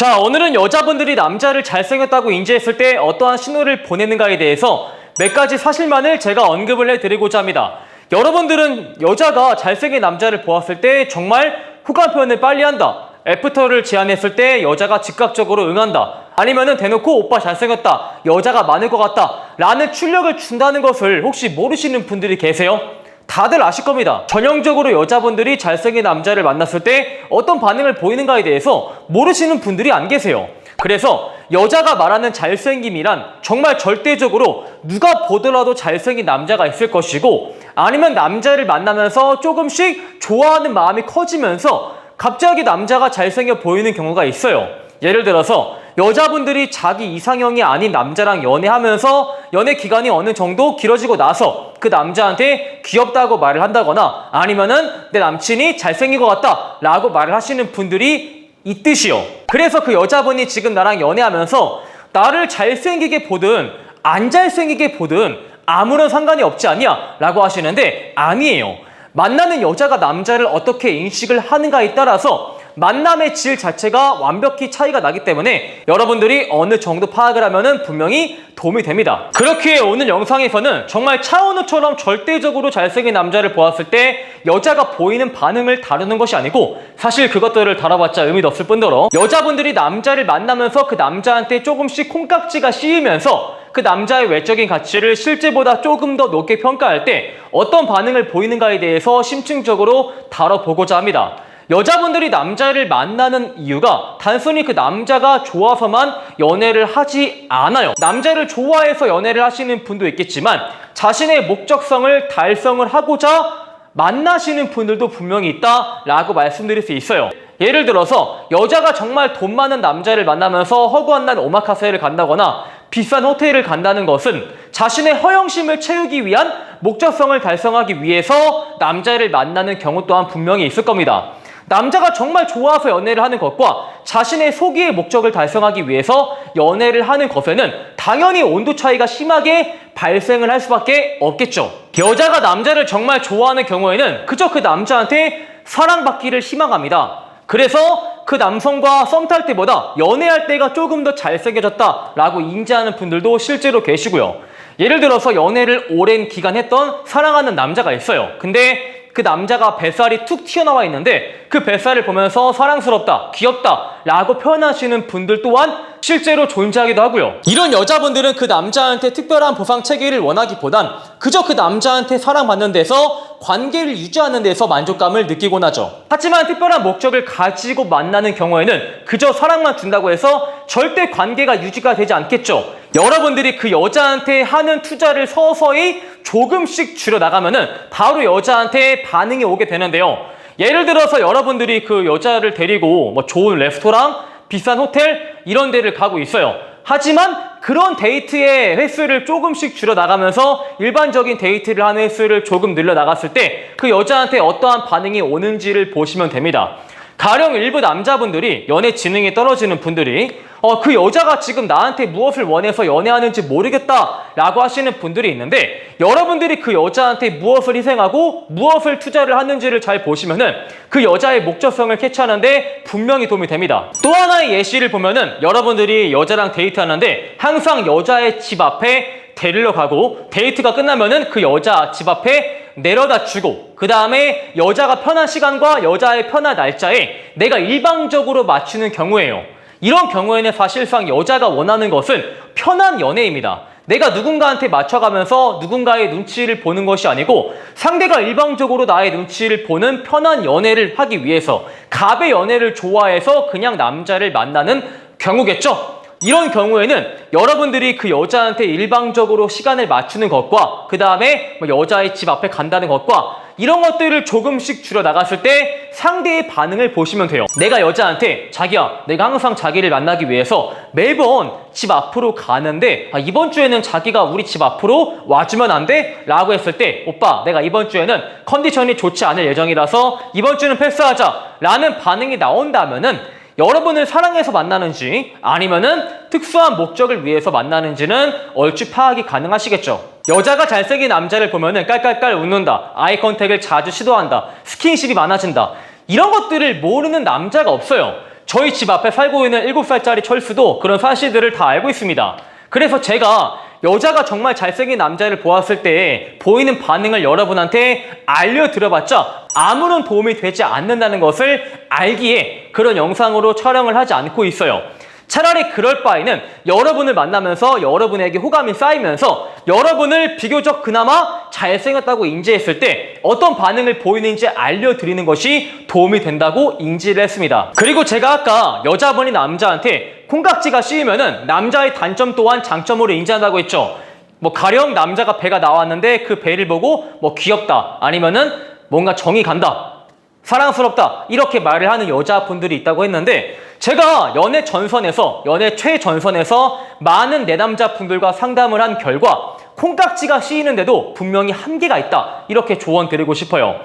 자, 오늘은 여자분들이 남자를 잘생겼다고 인지했을 때 어떠한 신호를 보내는가에 대해서 몇 가지 사실만을 제가 언급을 해드리고자 합니다. 여러분들은 여자가 잘생긴 남자를 보았을 때 정말 호감 표현을 빨리 한다, 애프터를 제안했을 때 여자가 즉각적으로 응한다, 아니면은 대놓고 오빠 잘생겼다, 여자가 많을 것 같다 라는 출력을 준다는 것을 혹시 모르시는 분들이 계세요? 다들 아실 겁니다. 전형적으로 여자분들이 잘생긴 남자를 만났을 때 어떤 반응을 보이는가에 대해서 모르시는 분들이 안 계세요. 그래서 여자가 말하는 잘생김이란 정말 절대적으로 누가 보더라도 잘생긴 남자가 있을 것이고, 아니면 남자를 만나면서 조금씩 좋아하는 마음이 커지면서 갑자기 남자가 잘생겨 보이는 경우가 있어요. 예를 들어서 여자분들이 자기 이상형이 아닌 남자랑 연애하면서 연애 기간이 어느 정도 길어지고 나서 그 남자한테 귀엽다고 말을 한다거나, 아니면은 내 남친이 잘생긴 것 같다 라고 말을 하시는 분들이 있듯이요. 그래서 그 여자분이 지금 나랑 연애하면서 나를 잘생기게 보든 안 잘생기게 보든 아무런 상관이 없지 않냐 라고 하시는데, 아니에요. 만나는 여자가 남자를 어떻게 인식을 하는가에 따라서 만남의 질 자체가 완벽히 차이가 나기 때문에 여러분들이 어느 정도 파악을 하면은 분명히 도움이 됩니다. 그렇기에 오늘 영상에서는 정말 차은우처럼 절대적으로 잘생긴 남자를 보았을 때 여자가 보이는 반응을 다루는 것이 아니고, 사실 그것들을 다뤄봤자 의미도 없을 뿐더러 여자분들이 남자를 만나면서 그 남자한테 조금씩 콩깍지가 씌이면서 그 남자의 외적인 가치를 실제보다 조금 더 높게 평가할 때 어떤 반응을 보이는가에 대해서 심층적으로 다뤄보고자 합니다. 여자분들이 남자를 만나는 이유가 단순히 그 남자가 좋아서만 연애를 하지 않아요. 남자를 좋아해서 연애를 하시는 분도 있겠지만 자신의 목적성을 달성을 하고자 만나시는 분들도 분명히 있다라고 말씀드릴 수 있어요. 예를 들어서 여자가 정말 돈 많은 남자를 만나면서 허구한 날 오마카세를 간다거나 비싼 호텔을 간다는 것은 자신의 허영심을 채우기 위한 목적성을 달성하기 위해서 남자를 만나는 경우 또한 분명히 있을 겁니다. 남자가 정말 좋아서 연애를 하는 것과 자신의 소기의 목적을 달성하기 위해서 연애를 하는 것에는 당연히 온도 차이가 심하게 발생을 할 수밖에 없겠죠. 여자가 남자를 정말 좋아하는 경우에는 그저 그 남자한테 사랑받기를 희망합니다. 그래서 그 남성과 썸 탈 때보다 연애할 때가 조금 더 잘생겨졌다라고 인지하는 분들도 실제로 계시고요. 예를 들어서 연애를 오랜 기간 했던 사랑하는 남자가 있어요. 근데 그 남자가 뱃살이 툭 튀어나와 있는데 그 뱃살을 보면서 사랑스럽다, 귀엽다 라고 표현하시는 분들 또한 실제로 존재하기도 하고요. 이런 여자분들은 그 남자한테 특별한 보상 체계를 원하기보단 그저 그 남자한테 사랑받는 데서 관계를 유지하는 데서 만족감을 느끼곤 하죠. 하지만 특별한 목적을 가지고 만나는 경우에는 그저 사랑만 준다고 해서 절대 관계가 유지가 되지 않겠죠. 여러분들이 그 여자한테 하는 투자를 서서히 조금씩 줄여나가면은 바로 여자한테 반응이 오게 되는데요. 예를 들어서 여러분들이 그 여자를 데리고 뭐 좋은 레스토랑, 비싼 호텔 이런 데를 가고 있어요. 하지만 그런 데이트의 횟수를 조금씩 줄여나가면서 일반적인 데이트를 하는 횟수를 조금 늘려나갔을 때 그 여자한테 어떠한 반응이 오는지를 보시면 됩니다. 가령 일부 남자분들이 연애 지능이 떨어지는 분들이 그 여자가 지금 나한테 무엇을 원해서 연애하는지 모르겠다라고 하시는 분들이 있는데, 여러분들이 그 여자한테 무엇을 희생하고 무엇을 투자를 하는지를 잘 보시면은 그 여자의 목적성을 캐치하는데 분명히 도움이 됩니다. 또 하나의 예시를 보면은 여러분들이 여자랑 데이트하는데 항상 여자의 집 앞에 데리러 가고 데이트가 끝나면은 그 여자 집 앞에 내려다 주고, 그 다음에 여자가 편한 시간과 여자의 편한 날짜에 내가 일방적으로 맞추는 경우예요. 이런 경우에는 사실상 여자가 원하는 것은 편한 연애입니다. 내가 누군가한테 맞춰가면서 누군가의 눈치를 보는 것이 아니고 상대가 일방적으로 나의 눈치를 보는 편한 연애를 하기 위해서 갑의 연애를 좋아해서 그냥 남자를 만나는 경우겠죠. 이런 경우에는 여러분들이 그 여자한테 일방적으로 시간을 맞추는 것과 그 다음에 여자의 집 앞에 간다는 것과 이런 것들을 조금씩 줄여나갔을 때 상대의 반응을 보시면 돼요. 내가 여자한테 자기야, 내가 항상 자기를 만나기 위해서 매번 집 앞으로 가는데 이번 주에는 자기가 우리 집 앞으로 와주면 안 돼? 라고 했을 때 오빠, 내가 이번 주에는 컨디션이 좋지 않을 예정이라서 이번 주는 패스하자 라는 반응이 나온다면은 여러분을 사랑해서 만나는지 아니면은 특수한 목적을 위해서 만나는지는 얼추 파악이 가능하시겠죠. 여자가 잘생긴 남자를 보면은 깔깔깔 웃는다, 아이 컨택을 자주 시도한다, 스킨십이 많아진다, 이런 것들을 모르는 남자가 없어요. 저희 집 앞에 살고 있는 7살짜리 철수도 그런 사실들을 다 알고 있습니다. 그래서 제가 여자가 정말 잘생긴 남자를 보았을 때 보이는 반응을 여러분한테 알려드려봤자 아무런 도움이 되지 않는다는 것을 알기에 그런 영상으로 촬영을 하지 않고 있어요. 차라리 그럴 바에는 여러분을 만나면서 여러분에게 호감이 쌓이면서 여러분을 비교적 그나마 잘생겼다고 인지했을 때 어떤 반응을 보이는지 알려드리는 것이 도움이 된다고 인지를 했습니다. 그리고 제가 아까 여자분이 남자한테 콩깍지가 씌이면은 남자의 단점 또한 장점으로 인지한다고 했죠. 뭐 가령 남자가 배가 나왔는데 그 배를 보고 뭐 귀엽다 아니면은 뭔가 정이 간다 사랑스럽다 이렇게 말을 하는 여자분들이 있다고 했는데 제가 연애 최전선에서 많은 내남자분들과 상담을 한 결과 콩깍지가 씌이는데도 분명히 한계가 있다 이렇게 조언 드리고 싶어요.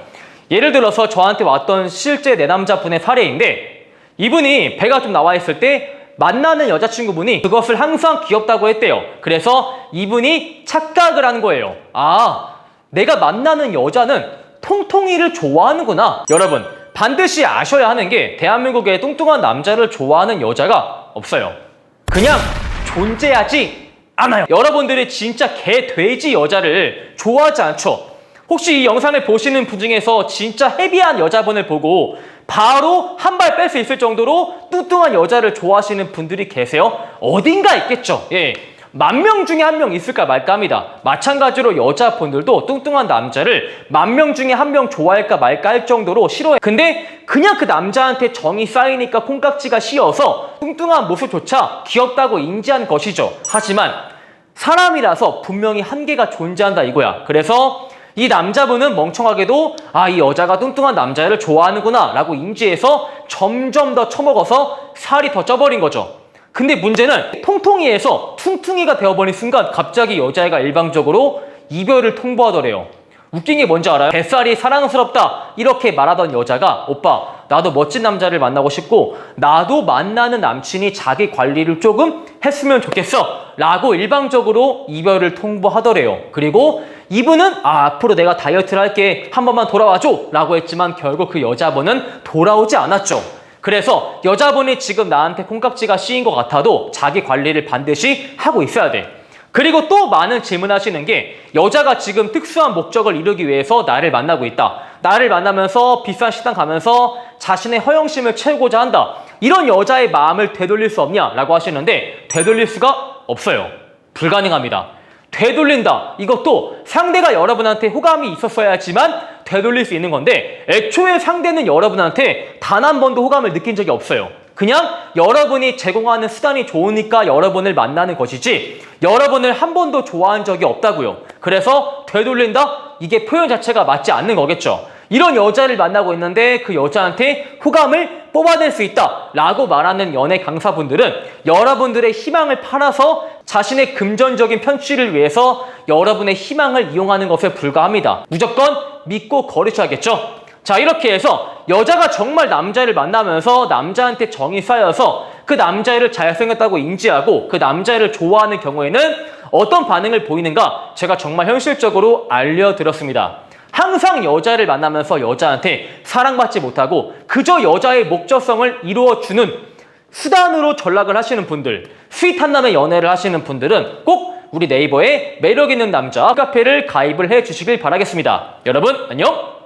예를 들어서 저한테 왔던 실제 내남자분의 사례인데 이분이 배가 좀 나와 있을 때 만나는 여자친구분이 그것을 항상 귀엽다고 했대요. 그래서 이분이 착각을 한 거예요. 아, 내가 만나는 여자는 통통이를 좋아하는구나. 여러분 반드시 아셔야 하는 게 대한민국에 뚱뚱한 남자를 좋아하는 여자가 없어요. 그냥 존재하지 않아요. 여러분들이 진짜 개 돼지 여자를 좋아하지 않죠? 혹시 이 영상을 보시는 분 중에서 진짜 헤비한 여자분을 보고 바로 한 발 뺄 수 있을 정도로 뚱뚱한 여자를 좋아하시는 분들이 계세요? 어딘가 있겠죠. 예. 10,000명 중에 1명 있을까 말까 합니다. 마찬가지로 여자분들도 뚱뚱한 남자를 10,000명 중에 1명 좋아할까 말까 할 정도로 싫어해. 근데 그냥 그 남자한테 정이 쌓이니까 콩깍지가 씌어서 뚱뚱한 모습조차 귀엽다고 인지한 것이죠. 하지만 사람이라서 분명히 한계가 존재한다 이거야. 그래서 이 남자분은 멍청하게도 아, 이 여자가 뚱뚱한 남자를 좋아하는구나 라고 인지해서 점점 더 처먹어서 살이 더 쪄버린 거죠. 근데 문제는 통통이에서 퉁퉁이가 되어버린 순간 갑자기 여자애가 일방적으로 이별을 통보하더래요. 웃긴 게 뭔지 알아요? 뱃살이 사랑스럽다 이렇게 말하던 여자가 오빠 나도 멋진 남자를 만나고 싶고 나도 만나는 남친이 자기 관리를 조금 했으면 좋겠어 라고 일방적으로 이별을 통보하더래요. 그리고 이분은 앞으로 내가 다이어트를 할게 한 번만 돌아와줘 라고 했지만 결국 그 여자분은 돌아오지 않았죠. 그래서 여자분이 지금 나한테 콩깍지가 씌인 것 같아도 자기 관리를 반드시 하고 있어야 돼. 그리고 또 많은 질문하시는 게 여자가 지금 특수한 목적을 이루기 위해서 나를 만나고 있다. 나를 만나면서 비싼 식당 가면서 자신의 허영심을 채우고자 한다. 이런 여자의 마음을 되돌릴 수 없냐? 라고 하시는데 되돌릴 수가 없어요. 불가능합니다. 되돌린다. 이것도 상대가 여러분한테 호감이 있었어야지만 되돌릴 수 있는 건데 애초에 상대는 여러분한테 단 한 번도 호감을 느낀 적이 없어요. 그냥 여러분이 제공하는 수단이 좋으니까 여러분을 만나는 것이지 여러분을 한 번도 좋아한 적이 없다고요. 그래서 되돌린다? 이게 표현 자체가 맞지 않는 거겠죠. 이런 여자를 만나고 있는데 그 여자한테 호감을 뽑아낼 수 있다 라고 말하는 연애 강사분들은 여러분들의 희망을 팔아서 자신의 금전적인 편취를 위해서 여러분의 희망을 이용하는 것에 불과합니다. 무조건 믿고 거르셔야겠죠. 자, 이렇게 해서 여자가 정말 남자를 만나면서 남자한테 정이 쌓여서 그 남자애를 잘생겼다고 인지하고 그 남자애를 좋아하는 경우에는 어떤 반응을 보이는가 제가 정말 현실적으로 알려드렸습니다. 항상 여자를 만나면서 여자한테 사랑받지 못하고 그저 여자의 목적성을 이루어주는 수단으로 전락을 하시는 분들, 스윗한 남의 연애를 하시는 분들은 꼭 우리 네이버에 매력있는 남자 카페를 가입을 해 주시길 바라겠습니다. 여러분 안녕!